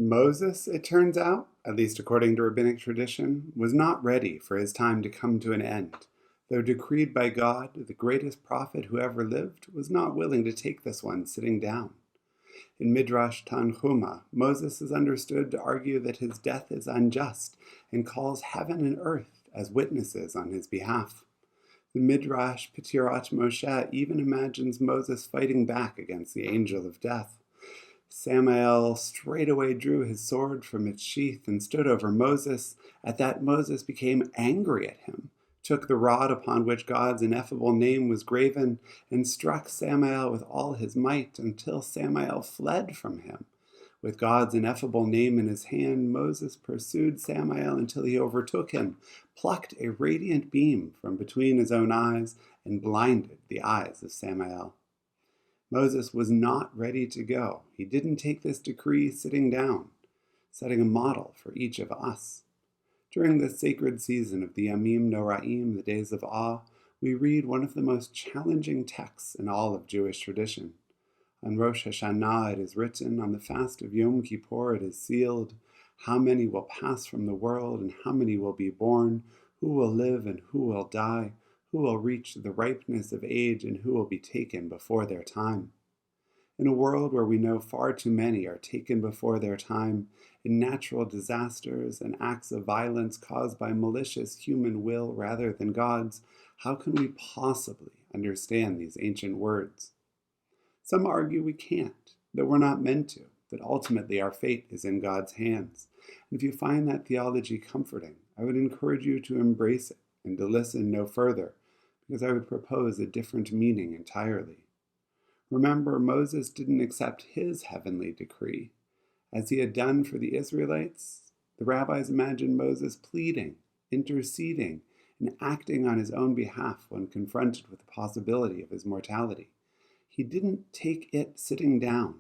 Moses, it turns out, at least according to Rabbinic tradition, was not ready for his time to come to an end. Though decreed by God, the greatest prophet who ever lived was not willing to take this one sitting down. In Midrash Tanchumah, Moses is understood to argue that his death is unjust and calls heaven and earth as witnesses on his behalf. The Midrash Petirat Moshe even imagines Moses fighting back against the angel of death. Samael straightaway drew his sword from its sheath and stood over Moses. At that Moses became angry at him, took the rod upon which God's ineffable name was graven, and struck Samael with all his might until Samael fled from him. With God's ineffable name in his hand, Moses pursued Samael until he overtook him, plucked a radiant beam from between his own eyes, and blinded the eyes of Samael. Moses was not ready to go. He didn't take this decree sitting down, setting a model for each of us. During this sacred season of the Yamim Noraim, the days of awe, we read one of the most challenging texts in all of Jewish tradition. On Rosh Hashanah it is written, on the fast of Yom Kippur it is sealed, how many will pass from the world and how many will be born, who will live and who will die, who will reach the ripeness of age and who will be taken before their time. In a world where we know far too many are taken before their time in natural disasters and acts of violence caused by malicious human will rather than God's, how can we possibly understand these ancient words? Some argue we can't, that we're not meant to, that ultimately our fate is in God's hands. And if you find that theology comforting, I would encourage you to embrace it and to listen no further, because I would propose a different meaning entirely. Remember, Moses didn't accept his heavenly decree. As he had done for the Israelites, the rabbis imagined Moses pleading, interceding, and acting on his own behalf when confronted with the possibility of his mortality. He didn't take it sitting down,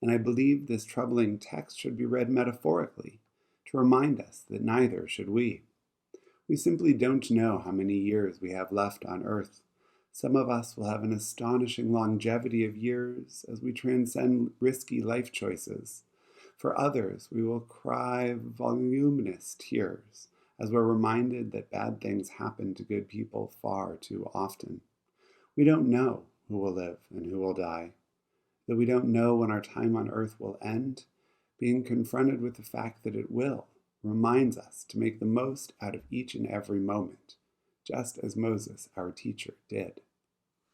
and I believe this troubling text should be read metaphorically, to remind us that neither should we. We simply don't know how many years we have left on earth. Some of us will have an astonishing longevity of years as we transcend risky life choices. For others, we will cry voluminous tears as we're reminded that bad things happen to good people far too often. We don't know who will live and who will die. Though we don't know when our time on earth will end, being confronted with the fact that it will reminds us to make the most out of each and every moment, just as Moses, our teacher, did.